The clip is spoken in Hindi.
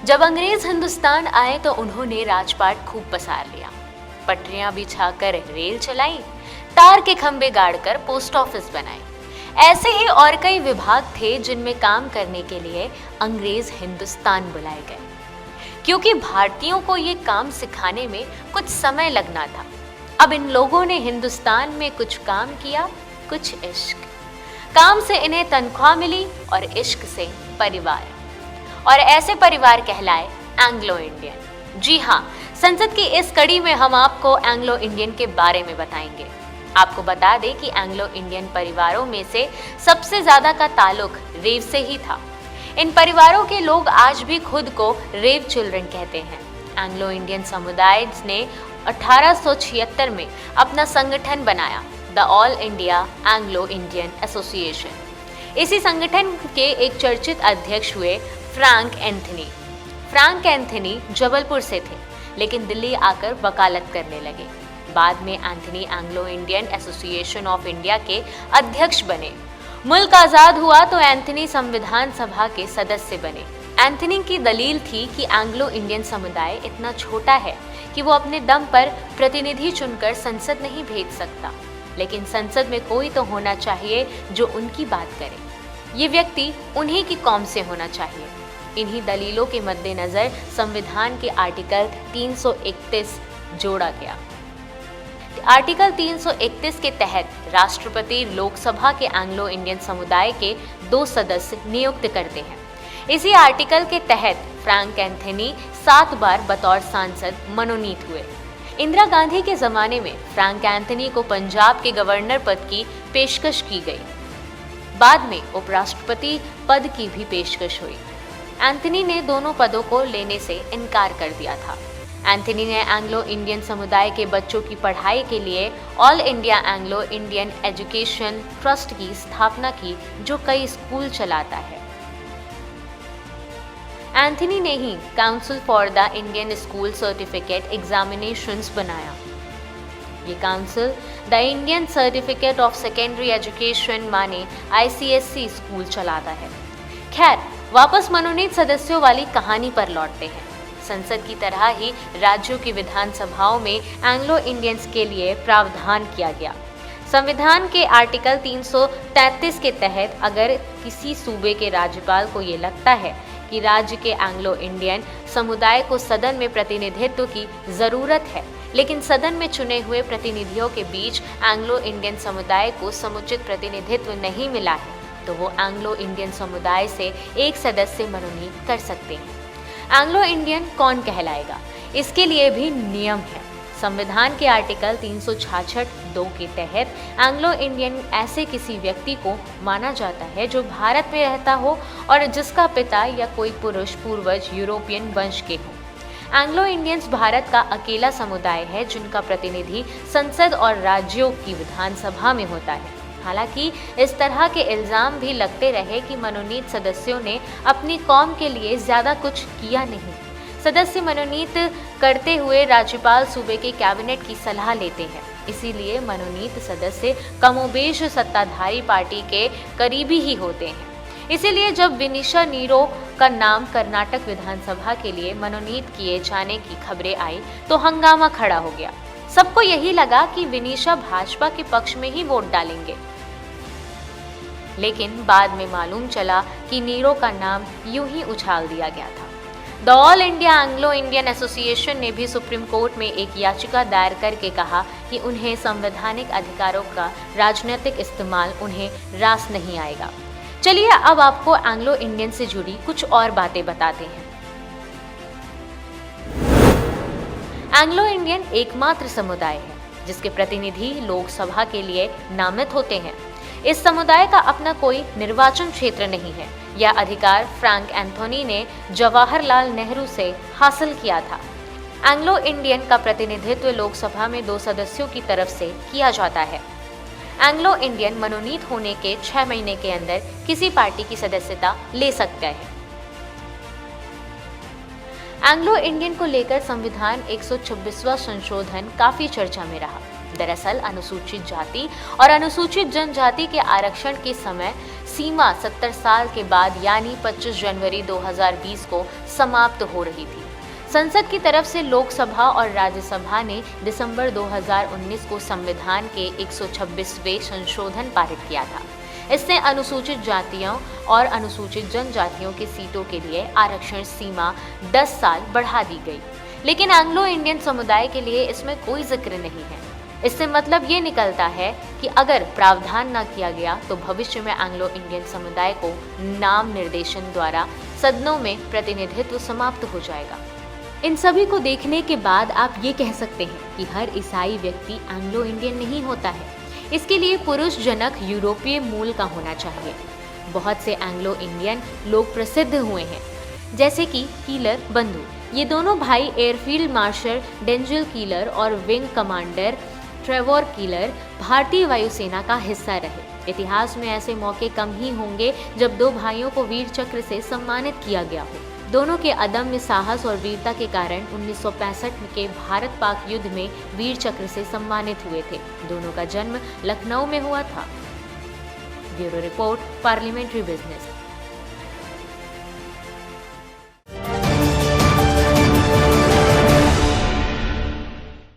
जब अंग्रेज हिंदुस्तान आए तो उन्होंने राजपाट खूब पसार लिया। पटरियां बिछाकर रेल चलाई, तार के खंभे गाड़कर पोस्ट ऑफिस बनाए। ऐसे ही और कई विभाग थे जिनमें काम करने के लिए अंग्रेज हिंदुस्तान बुलाए गए, क्योंकि भारतीयों को ये काम सिखाने में कुछ समय लगना था। अब इन लोगों ने हिंदुस्तान में कुछ काम किया, कुछ इश्क। काम से इन्हें तनख्वाह मिली और इश्क से परिवार, और ऐसे परिवार कहलाए एंग्लो इंडियन। जी हाँ, संसद की इस कड़ी में हम आपको एंग्लो इंडियन के बारे में बताएंगे। आपको बता दें कि एंग्लो इंडियन परिवारों में से सबसे ज्यादा का ताल्लुक रेव से ही था। इन परिवारों के लोग आज भी खुद को रेव चिल्ड्रन कहते हैं। एंग्लो इंडियन समुदाय ने 1876 में अपना संगठन बनाया, the all India Anglo Indian association. इसी संगठन के एक चर्चित अध्यक्ष हुए Frank Anthony. Frank Anthony Jabalpur से थे, लेकिन दिल्ली आकर वकालत करने लगे। बाद में Anthony Anglo Indian association of India के अध्यक्ष बने। मुल्क आजाद हुआ तो एंथनी संविधान सभा के सदस्य बने। एंथनी की दलील थी कि एंग्लो इंडियन समुदाय इतना छोटा है कि वो अपने दम पर प्रतिनिधि चुनकर संसद नहीं भेज सकता, लेकिन संसद में कोई तो होना चाहिए जो उनकी बात करे। ये व्यक्ति उन्हीं की कौम से होना चाहिए। इन्हीं दलीलों के मद्देनजर संविधान के आर्टिकल 331 जोड़ा गया। आर्टिकल 331 के तहत राष्ट्रपति लोकसभा के एंग्लो इंडियन समुदाय के 2 सदस्य नियुक्त करते हैं। इसी आर्टिकल के तहत फ्रैंक एंथनी 7 बार बतौर सांसद मनोनीत हुए। इंदिरा गांधी के जमाने में फ्रैंक एंथनी को पंजाब के गवर्नर पद की पेशकश की गई। बाद में उपराष्ट्रपति पद की भी पेशकश हुई। एंथनी ने दोनों पदों को लेने से इनकार कर दिया था। एंथनी ने एंग्लो इंडियन समुदाय के बच्चों की पढ़ाई के लिए all India Anglo Indian education trust की स्थापना की, जो कई स्कूल चलाता है। एंथनी ने ही council for the Indian school certificate examinations बनाया। ये council the Indian certificate of secondary education माने ICSE स्कूल चलाता है। खैर, वापस मनोनीत सदस्यों वाली कहानी पर लौटते हैं। संसद की तरह ही राज्यों की विधानसभाओं में एंग्लो इंडियंस के लिए प्रावधान किया गया। संविधान के आर्टिकल 333 के तहत अगर किसी सूबे के राज्यपाल को ये लगता है कि राज्य के एंग्लो इंडियन समुदाय को सदन में प्रतिनिधित्व की जरूरत है, लेकिन सदन में चुने हुए प्रतिनिधियों के बीच एंग्लो इंडियन समुदाय को समुचित प्रतिनिधित्व नहीं मिला है, तो वो एंग्लो इंडियन समुदाय से एक सदस्य मनोनीत कर सकते हैं। एंग्लो इंडियन कौन कहलाएगा, इसके लिए भी नियम है। संविधान के आर्टिकल 366(2) के तहत एंग्लो इंडियन ऐसे किसी व्यक्ति को माना जाता है जो भारत में रहता हो और जिसका पिता या कोई पुरुष पूर्वज यूरोपियन वंश के हो। एंग्लो इंडियंस भारत का अकेला समुदाय है जिनका प्रतिनिधि संसद और राज्यों की विधानसभा में होता है। हालांकि इस तरह के इल्जाम भी लगते रहे कि मनोनीत सदस्यों ने अपनी कौम के लिए ज्यादा कुछ किया नहीं। सदस्य मनोनीत करते हुए राज्यपाल सूबे के कैबिनेट की सलाह लेते हैं, इसीलिए मनोनीत सदस्य कमोबेश सत्ताधारी पार्टी के करीबी ही होते हैं। इसीलिए जब विनीशा नीरो का नाम कर्नाटक विधानसभा के लिए मनोनीत किए जाने की खबरें आई तो हंगामा खड़ा हो गया। सबको यही लगा कि विनीशा भाजपा के पक्ष में ही वोट डालेंगे, लेकिन बाद में मालूम चला कि नीरो का नाम यूं ही उछाल दिया गया था। The all India Anglo Indian association ने भी सुप्रीम कोर्ट में एक याचिका दायर करके कहा कि उन्हें संवैधानिक अधिकारों का राजनीतिक इस्तेमाल उन्हें रास नहीं आएगा। चलिए अब आपको एंग्लो इंडियन से जुड़ी कुछ और बातें बताते हैं। एंग्लो इंडियन एकमात्र समुदाय है जिसके प्रतिनिधि लोकसभा के लिए नामित होते हैं। इस समुदाय का अपना कोई निर्वाचन क्षेत्र नहीं है। यह अधिकार फ्रैंक एंथनी ने जवाहरलाल नेहरू से हासिल किया था। एंग्लो इंडियन का प्रतिनिधित्व लोकसभा में 2 सदस्यों की तरफ से किया जाता है। एंग्लो इंडियन मनोनीत होने के 6 महीने के अंदर किसी पार्टी की सदस्यता ले सकता है। एंग्लो इंडियन को लेकर संविधान 126वां संशोधन काफी चर्चा में रहा। दरअसल अनुसूचित जाति और अनुसूचित जनजाति के आरक्षण के समय सीमा 70 साल के बाद यानी 25 जनवरी 2020 को समाप्त हो रही थी। संसद की तरफ से लोकसभा और राज्यसभा ने दिसंबर 2019 को संविधान के 126वें संशोधन पारित किया था। इससे अनुसूचित जातियों और अनुसूचित जनजातियों की सीटों के लिए आरक्षण सीमा 10 साल बढ़ा दी गई, लेकिन एंग्लो इंडियन समुदाय के लिए इसमें कोई जिक्र नहीं है। इससे मतलब ये निकलता है कि अगर प्रावधान न किया गया तो भविष्य में एंग्लो इंडियन समुदाय को नाम निर्देशन द्वारा सदनों में प्रतिनिधित्व समाप्त हो जाएगा। इन सभी को देखने के बाद आप ये कह सकते हैं कि हर ईसाई व्यक्ति एंग्लो इंडियन नहीं होता है। इसके लिए पुरुष जनक यूरोपीय मूल का होना चाहिए। बहुत से एंग्लो इंडियन लोग प्रसिद्ध हुए हैं, जैसे कि कीलर बंधु। ये दोनों भाई एयरफील्ड मार्शल डेंजल कीलर और विंग कमांडर ट्रेवर कीलर भारतीय वायुसेना का हिस्सा रहे। इतिहास में ऐसे मौके कम ही होंगे जब दो भाइयों को वीर चक्र से सम्मानित किया गया हो। दोनों के अदम्य साहस और वीरता के कारण 1965 के भारत पाक युद्ध में वीर चक्र से सम्मानित हुए थे। दोनों का जन्म लखनऊ में हुआ था। Bureau report, parliamentary business.